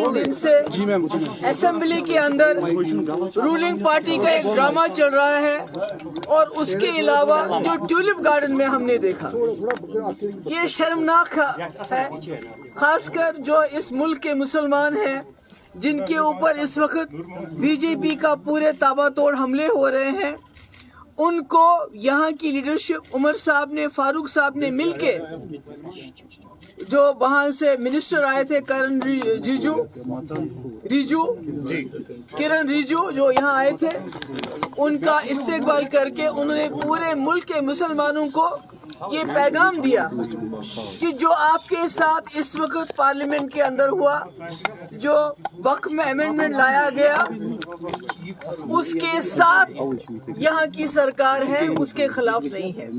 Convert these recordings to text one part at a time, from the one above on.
3 दिन से असेंबली के अंदर रूलिंग पार्टी का एक ड्रामा चल रहा है और उसके अलावा जो ट्यूलिप गार्डन में हमने देखा ये शर्मनाक है, खासकर जो इस मुल्क के मुसलमान हैं जिनके ऊपर इस वक्त बीजेपी का पूरे ताबड़तोड़ हमले हो रहे हैं। उनको यहाँ की लीडरशिप उमर साहब ने, फारूक साहब ने मिलके, जो वहाँ से मिनिस्टर आए थे किरण रिजू जो यहाँ आए थे, उनका इस्तेकबाल करके उन्होंने पूरे मुल्क के मुसलमानों को ये पैगाम दिया कि जो आपके साथ इस वक्त पार्लियामेंट के अंदर हुआ, जो वक्त में अमेंडमेंट लाया गया, उसके साथ यहाँ की सरकार है, उसके खिलाफ नहीं है।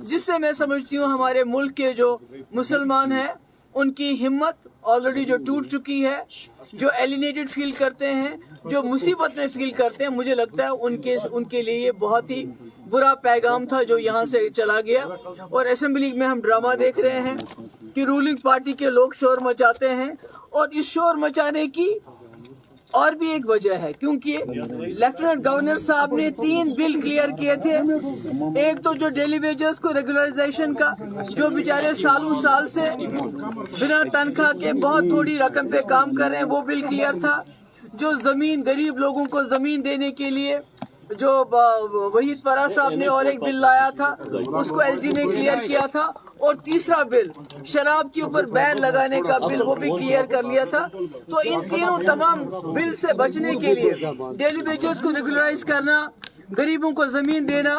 जिससे मैं समझती हूँ हमारे मुल्क के जो मुसलमान हैं उनकी हिम्मत ऑलरेडी जो टूट चुकी है, जो एलिनेटेड फील करते हैं, जो मुसीबत में फील करते हैं, मुझे लगता है उनके लिए ये बहुत ही बुरा पैगाम था जो यहाँ से चला गया। और असेंबली में हम ड्रामा देख रहे हैं कि रूलिंग पार्टी के लोग शोर मचाते हैं, और इस शोर मचाने की और भी एक वजह है, क्योंकि लेफ्टिनेंट गवर्नर साहब ने 3 बिल क्लियर किए थे। एक तो जो डेली वेजेस को रेगुलराइजेशन का, जो बेचारे सालों साल से बिना तनख्वाह के बहुत थोड़ी रकम पे काम कर रहे हैं, वो बिल क्लियर था। जो जमीन, गरीब लोगों को जमीन देने के लिए जो वहीद परा साहब ने और एक बिल लाया था, उसको एलजी ने क्लियर किया था। और तीसरा बिल शराब के ऊपर बैन लगाने का बिल, वो भी क्लियर कर लिया था। तो इन तीनों तमाम बिल से बचने के लिए, डेली वेजेस को रेगुलराइज करना, गरीबों को जमीन देना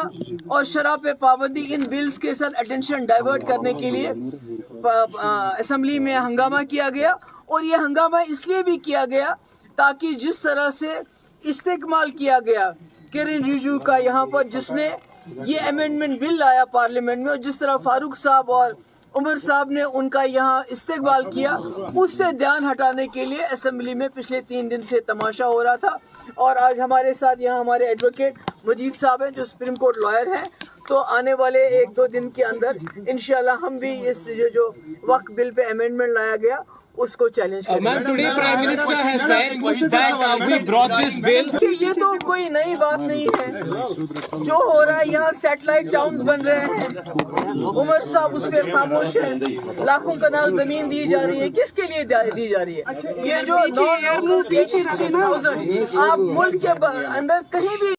और शराब पे पाबंदी, इन बिल्स के साथ अटेंशन डाइवर्ट करने के लिए असेंबली में हंगामा किया गया। और ये हंगामा इसलिए भी किया गया ताकि जिस तरह से इस्तेमाल किया गया किरण रिजिजू का यहाँ पर, जिसने ये अमेंडमेंट बिल लाया पार्लियामेंट में, और जिस तरह फारूक साहब और उमर साहब ने उनका यहाँ इस्तेकबाल किया, उससे ध्यान हटाने के लिए असेंबली में पिछले 3 दिन से तमाशा हो रहा था। और आज हमारे साथ यहाँ हमारे एडवोकेट मजीद साहब हैं जो सुप्रीम कोर्ट लॉयर हैं। तो आने वाले 1-2 दिन के अंदर इंशाल्लाह हम भी इस जो वक्त बिल पे अमेंडमेंट लाया गया उसको चैलेंज करेंगे। ये तो कोई नई बात नहीं है, जो हो रहा है यहाँ सैटेलाइट टाउन्स बन रहे हैं, उमर साहब उस पर खामोश है, लाखों कनाल जमीन दी जा रही है, किसके लिए दी जा रही है? ये जो आप मुल्क के अंदर कहीं भी